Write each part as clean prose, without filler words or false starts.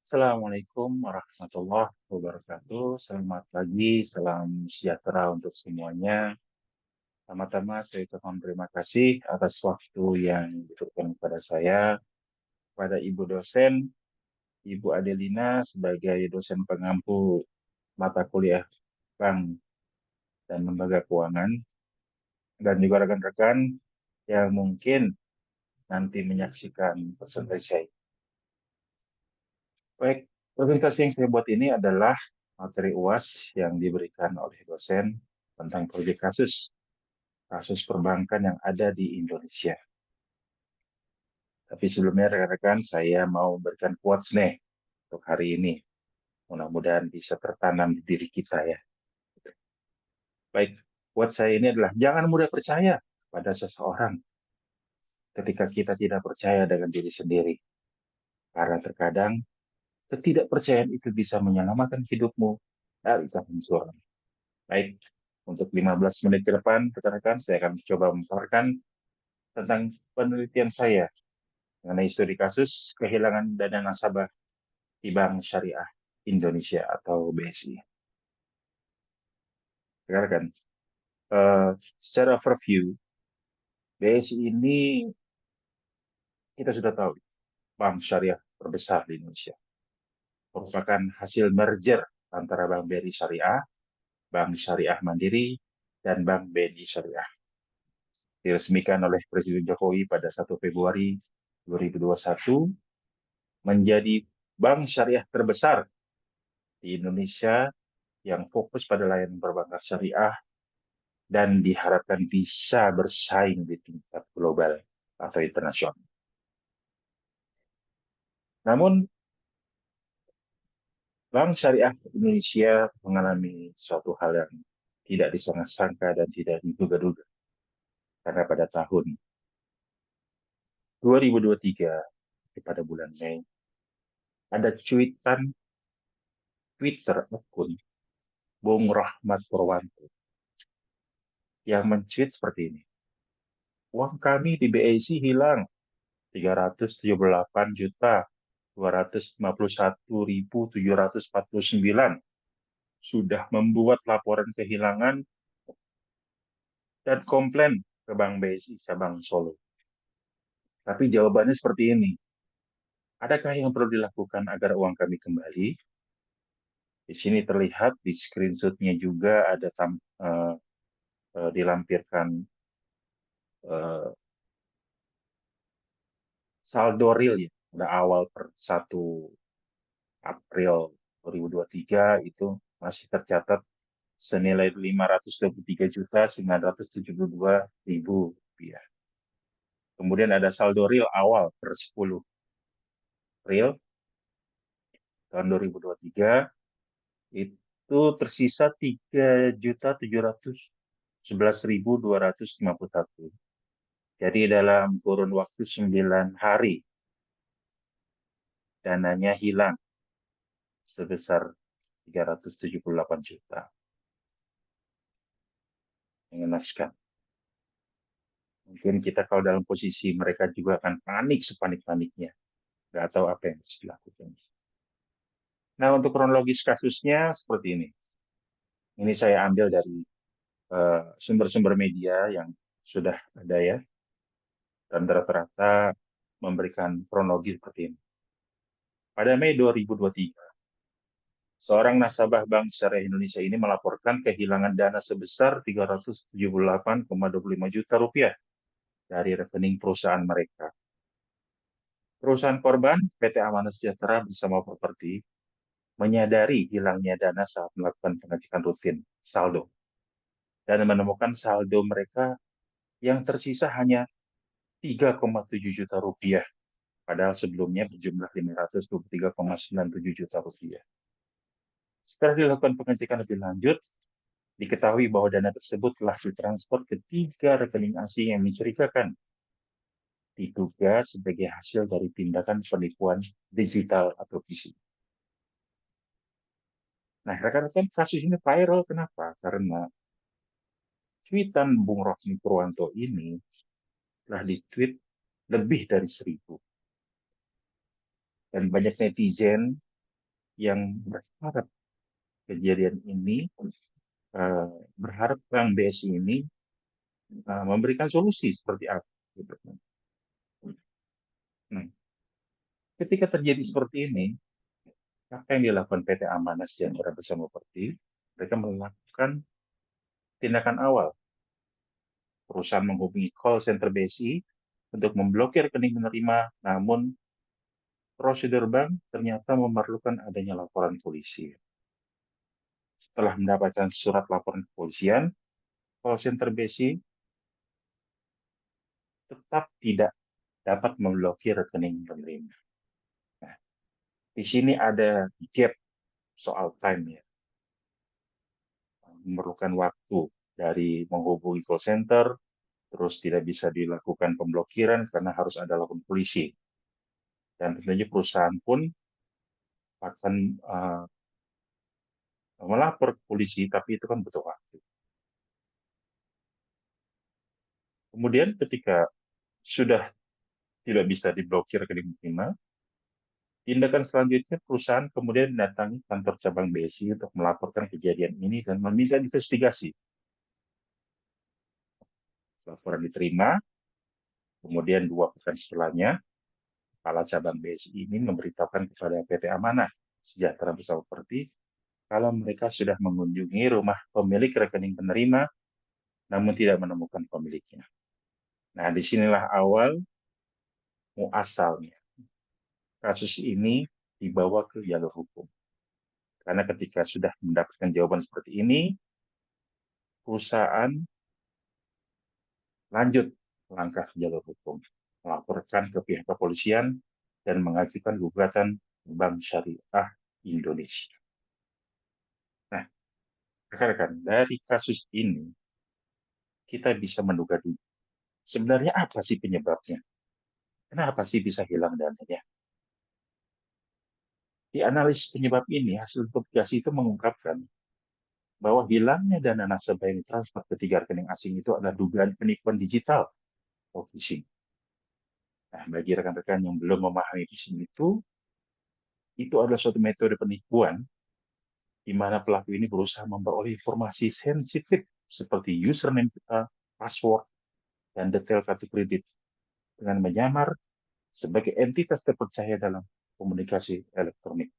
Assalamualaikum warahmatullahi wabarakatuh. Selamat pagi, salam sejahtera untuk semuanya. Pertama-tama saya ucapkan terima kasih atas waktu yang diberikan kepada saya, kepada Ibu dosen, Ibu Adelina sebagai dosen pengampu mata kuliah Bank dan Lembaga Keuangan, dan juga rekan-rekan yang mungkin nanti menyaksikan presentasi saya. Baik, presentasi yang saya buat ini adalah materi UAS yang diberikan oleh dosen tentang proyek kasus perbankan yang ada di Indonesia. Tapi sebelumnya rekan-rekan, saya mau memberikan quotes nih untuk hari ini. Mudah-mudahan bisa tertanam di diri kita ya. Baik, quotes saya ini adalah jangan mudah percaya pada seseorang ketika kita tidak percaya dengan diri sendiri. Karena terkadang ketidakpercayaan itu bisa menyelamatkan hidupmu dari kehancuran. Baik, untuk 15 menit ke depan, rekan-rekan, saya akan coba memaparkan tentang penelitian saya mengenai studi kasus kehilangan dana nasabah di Bank Syariah Indonesia atau BSI. Rekan-rekan, secara overview, BSI ini kita sudah tahu, Bank Syariah terbesar di Indonesia. Merupakan hasil merger antara Bank BRI Syariah, Bank Syariah Mandiri, dan Bank BNI Syariah. Diresmikan oleh Presiden Jokowi pada 1 Februari 2021 menjadi bank syariah terbesar di Indonesia yang fokus pada layanan perbankan syariah dan diharapkan bisa bersaing di tingkat global atau internasional. Namun, Bank Syariah Indonesia mengalami suatu hal yang tidak disangka-sangka dan tidak diduga-duga. Karena pada tahun 2023, pada bulan Mei, ada cuitan Twitter akun Bung Rahmat Purwanto yang mencuit seperti ini. Uang kami di BAC hilang 378 juta 251.749, sudah membuat laporan kehilangan dan komplain ke Bank BSI cabang Solo. Tapi jawabannya seperti ini. Adakah yang perlu dilakukan agar uang kami kembali? Di sini terlihat di screenshotnya juga ada dilampirkan saldo real ya. Pada awal per 1 April 2023 itu masih tercatat senilai 523.972.000 rupiah. Kemudian ada saldo real awal per 10 April tahun 2023 itu tersisa 3.711.251. Jadi dalam kurun waktu 9 hari dananya hilang sebesar 378 juta. Mengenaskan. Mungkin kita kalau dalam posisi mereka juga akan panik sepanik-paniknya. Nggak tahu apa yang harus dilakukan. Nah, untuk kronologis kasusnya seperti ini. Ini saya ambil dari sumber-sumber media yang sudah ada ya, dan rata-rata memberikan kronologi seperti ini. Pada Mei 2023, seorang nasabah Bank Syariah Indonesia ini melaporkan kehilangan dana sebesar 378,25 juta rupiah dari rekening perusahaan mereka. Perusahaan korban, PT Amanat Sejahtera Bersama Properti, menyadari hilangnya dana saat melakukan pengecekan rutin saldo dan menemukan saldo mereka yang tersisa hanya 3,7 juta rupiah, padahal sebelumnya berjumlah 523,97 juta rupiah. Setelah dilakukan pengecekan lebih lanjut, diketahui bahwa dana tersebut telah ditransfer ke 3 rekening asing yang mencurigakan, diduga sebagai hasil dari tindakan penipuan digital atau phishing. Nah, rekan-rekan, kasus ini viral. Kenapa? Karena tweetan Bung Rohmi Purwanto ini telah ditweet lebih dari 1.000. Dan banyak netizen yang berharap kejadian ini, eh, berharap Bank BSI ini memberikan solusi seperti apa. Gitu. Nah, ketika terjadi seperti ini, apa yang dilakukan PT Amanah Sejahtera Bersama Perti? Mereka melakukan tindakan awal. Perusahaan menghubungi call center BSI untuk memblokir rekening menerima, namun prosedur bank ternyata memerlukan adanya laporan polisi. Setelah mendapatkan surat laporan kepolisian, call center BSI tetap tidak dapat memblokir rekening penerima. Nah, di sini ada gap soal time ya, memerlukan waktu dari menghubungi call center, terus tidak bisa dilakukan pemblokiran karena harus ada laporan polisi. Dan tentunya perusahaan pun akan melapor ke polisi, tapi itu kan butuh waktu. Kemudian ketika sudah tidak bisa diblokir rekening penerima, tindakan selanjutnya perusahaan kemudian mendatangi kantor cabang BSI untuk melaporkan kejadian ini dan meminta investigasi. Laporan diterima, kemudian 2 pekan setelahnya, kepala cabang BSI ini memberitahukan kepada PT Amanah Sejahtera Bersama Perti kalau mereka sudah mengunjungi rumah pemilik rekening penerima, namun tidak menemukan pemiliknya. Nah, disinilah awal muasalnya. Kasus ini dibawa ke jalur hukum. Karena ketika sudah mendapatkan jawaban seperti ini, perusahaan lanjut langkah jalur hukum, melaporkan ke pihak kepolisian dan mengajukan gugatan Bank Syariah Indonesia. Nah, rekan-rekan, dari kasus ini kita bisa menduga sebenarnya apa sih penyebabnya? Kenapa sih bisa hilang dananya? Di analisis penyebab ini, hasil investigasi itu mengungkapkan bahwa hilangnya dana nasabah yang ditransfer ke 3 rekening asing itu adalah dugaan penipuan digital atau phishing. Nah, bagi rekan-rekan yang belum memahami phishing itu adalah suatu metode penipuan di mana pelaku ini berusaha memperoleh informasi sensitif seperti username kita, password, dan detail kartu kredit dengan menyamar sebagai entitas terpercaya dalam komunikasi elektronik.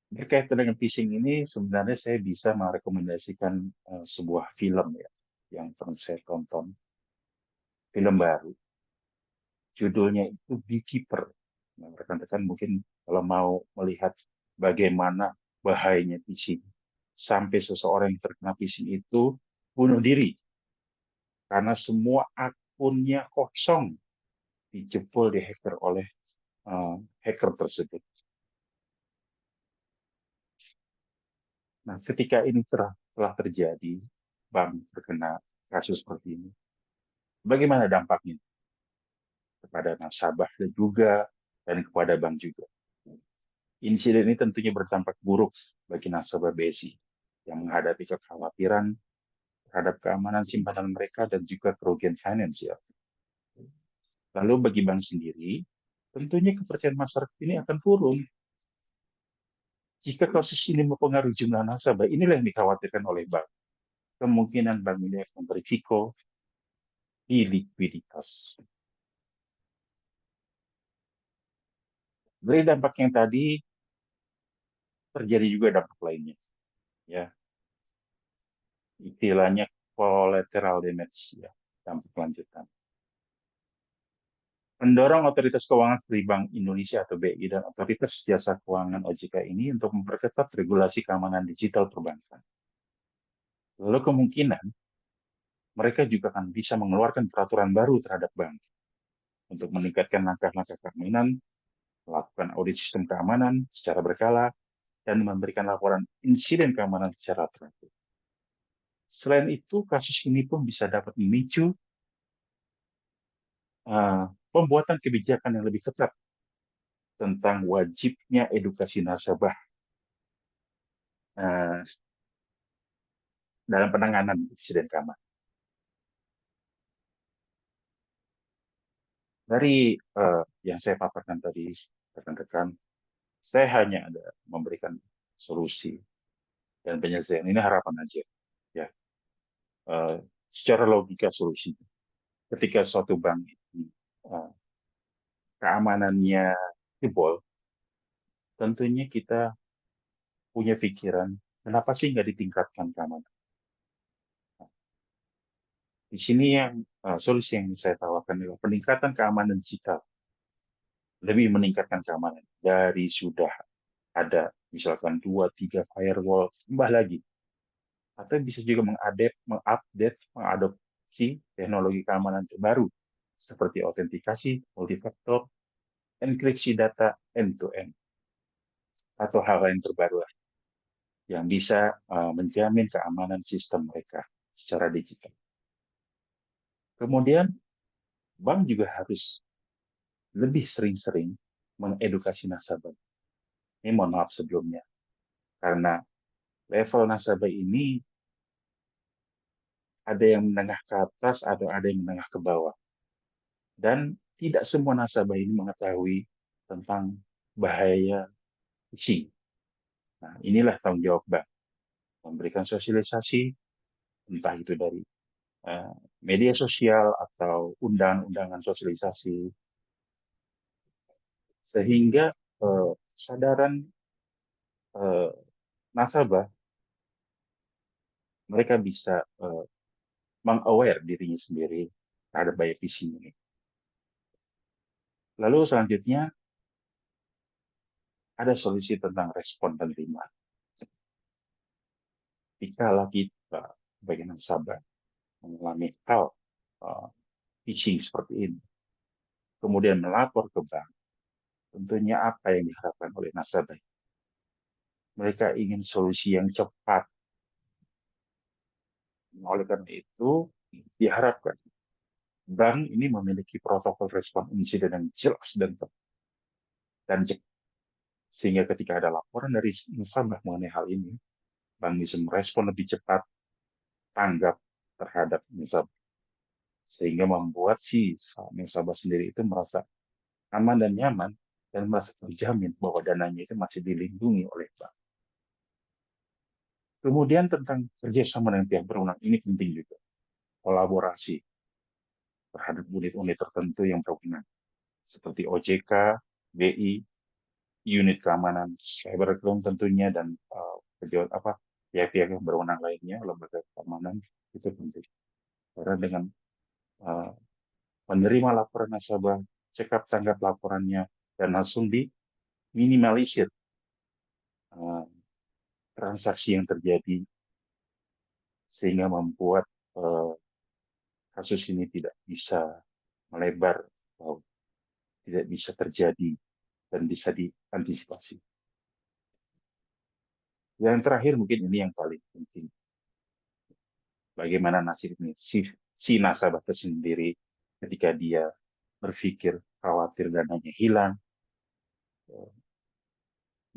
Berkaitan dengan phishing ini, sebenarnya saya bisa merekomendasikan sebuah film ya, yang pernah saya tonton, film baru. Judulnya itu Beekeeper. Nah, rekan-rekan mungkin kalau mau melihat bagaimana bahayanya phishing, sampai seseorang yang terkena phishing itu bunuh diri karena semua akunnya kosong dijebol dihacker oleh hacker tersebut. Nah, ketika ini telah terjadi, bank terkena kasus seperti ini, bagaimana dampaknya kepada nasabah dan juga dan kepada bank juga? Insiden ini tentunya berdampak buruk bagi nasabah BSI yang menghadapi kekhawatiran terhadap keamanan simpanan mereka dan juga kerugian finansial. Lalu bagi bank sendiri, tentunya kepercayaan masyarakat ini akan turun. Jika kasus ini mempengaruhi jumlah nasabah, inilah yang dikhawatirkan oleh bank. Kemungkinan bank ini akan berisiko di likuiditas. Dari dampak yang tadi, terjadi juga dampak lainnya. Ya, istilahnya collateral damage, ya, dampak lanjutan. Mendorong otoritas keuangan seperti Bank Indonesia atau BI dan otoritas jasa keuangan OJK ini untuk memperketat regulasi keamanan digital perbankan. Lalu kemungkinan mereka juga akan bisa mengeluarkan peraturan baru terhadap bank untuk meningkatkan langkah-langkah keamanan, melakukan audit sistem keamanan secara berkala, dan memberikan laporan insiden keamanan secara teratur. Selain itu, kasus ini pun bisa dapat memicu pembuatan kebijakan yang lebih ketat tentang wajibnya edukasi nasabah uh, dalam penanganan insiden keamanan. Dari yang saya paparkan tadi, rekan-rekan, saya hanya ada memberikan solusi dan penyelesaian. Ini harapan aja, ya. Eh, Secara logika solusi. Ketika suatu bank ini keamanannya jebol, tentunya kita punya pikiran, kenapa sih nggak ditingkatkan keamanan? Di sini yang solusi yang saya tawarkan adalah peningkatan keamanan digital, lebih meningkatkan keamanan dari sudah ada misalkan 2, 3 firewall, tambah lagi. Atau bisa juga mengupdate, mengadopsi teknologi keamanan terbaru seperti autentikasi, multifaktor, enkripsi data end-to-end, atau hal lain terbaru yang bisa menjamin keamanan sistem mereka secara digital. Kemudian, bank juga harus lebih sering-sering mengedukasi nasabah. Ini mohon maaf sebelumnya, karena level nasabah ini ada yang menengah ke atas atau ada yang menengah ke bawah. Dan tidak semua nasabah ini mengetahui tentang bahaya phishing. Nah, inilah tanggung jawab bank, memberikan sosialisasi, entah itu dari eh, media sosial atau undangan-undangan sosialisasi, sehingga kesadaran eh, nasabah, mereka bisa meng-aware dirinya sendiri terhadap bahaya phishing ini. Lalu selanjutnya, ada solusi tentang respon penerima. Jika kita sebagai nasabah mengalami hal uh, phishing seperti ini, kemudian melapor ke bank, tentunya apa yang diharapkan oleh nasabah? Mereka ingin solusi yang cepat. Oleh karena itu, diharapkan bank ini memiliki protokol respon insiden yang jelas dan cepat. Sehingga ketika ada laporan dari nasabah mengenai hal ini, bank bisa merespon lebih cepat, tanggap terhadap nasabah. Sehingga membuat si nasabah sendiri itu merasa aman dan nyaman dan merasa terjamin bahwa dananya itu masih dilindungi oleh bank. Kemudian tentang kerjasama dengan pihak berwenang ini penting juga. Kolaborasi terhadap unit-unit tertentu yang berwenang. Seperti OJK, BI, unit keamanan cybercrime tentunya, dan pejabat pihak-pihak yang berwenang lainnya, lembaga keamanan, itu penting. Karena dengan uh, menerima laporan nasabah, cekap tanggap laporannya, dan langsung diminimalisir uh, transaksi yang terjadi, sehingga membuat uh, kasus ini tidak bisa melebar atau tidak bisa terjadi dan bisa diantisipasi. Yang terakhir mungkin ini yang paling penting. Bagaimana nasib ini si nasabah tersendiri ketika dia berpikir khawatir dananya hilang.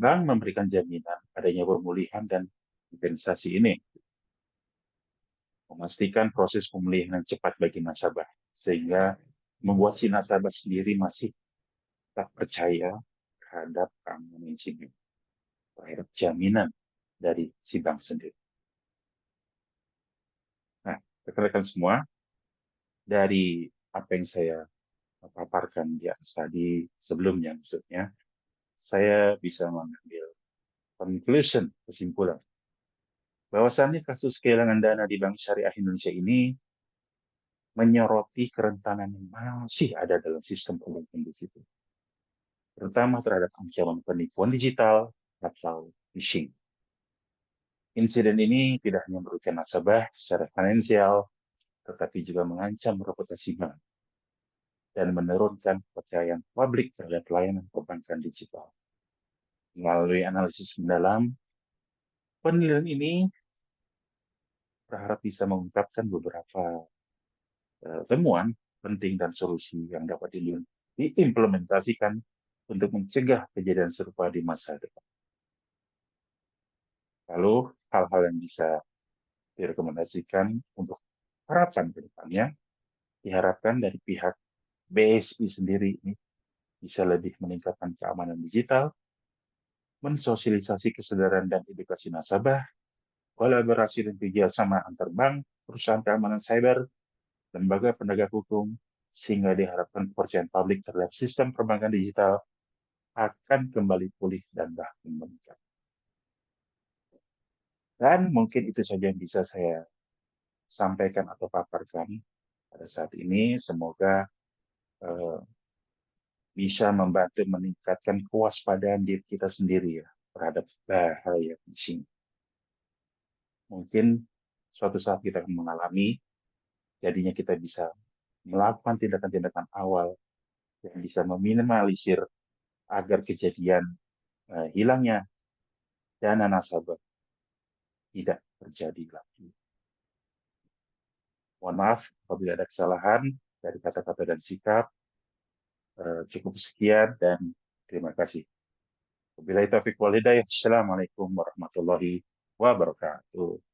Bank memberikan jaminan adanya pemulihan dan kompensasi ini, memastikan proses pemulihan yang cepat bagi nasabah, sehingga membuat si nasabah sendiri masih tak percaya terhadap keamanan insinyur, terhadap jaminan dari si bank sendiri. Nah, rekan-rekan semua, dari apa yang saya paparkan di atas tadi sebelumnya, maksudnya, saya bisa mengambil conclusion, kesimpulan, bahwasannya kasus kehilangan dana di Bank Syariah Indonesia ini menyoroti kerentanan yang masih ada dalam sistem pembayaran digital, terutama terhadap ancaman penipuan digital atau phishing. Insiden ini tidak hanya merugikan nasabah secara finansial, tetapi juga mengancam reputasi bank dan menurunkan kepercayaan publik terhadap layanan perbankan digital. Melalui analisis mendalam, penilaian ini berharap bisa mengungkapkan beberapa temuan penting dan solusi yang dapat diimplementasikan untuk mencegah kejadian serupa di masa depan. Lalu, hal-hal yang bisa direkomendasikan untuk harapan ke depannya, diharapkan dari pihak BSI sendiri ini bisa lebih meningkatkan keamanan digital, mensosialisasi kesadaran dan edukasi nasabah, kolaborasi dan kerjasama antar bank, perusahaan keamanan cyber, lembaga penegak hukum, sehingga diharapkan kepercayaan publik terhadap sistem perbankan digital akan kembali pulih dan bahkan meningkat. Dan mungkin itu saja yang bisa saya sampaikan atau paparkan pada saat ini. Semoga eh, bisa membantu meningkatkan kewaspadaan diri kita sendiri ya terhadap bahaya phishing. Mungkin suatu saat kita akan mengalami, jadinya kita bisa melakukan tindakan-tindakan awal yang bisa meminimalisir agar kejadian hilangnya dana nasabah tidak terjadi lagi. Mohon maaf apabila ada kesalahan dari kata-kata dan sikap. Cukup sekian dan terima kasih. Wabillahi taufiq wal hidayah. Assalamualaikum warahmatullahi wabarakatuh.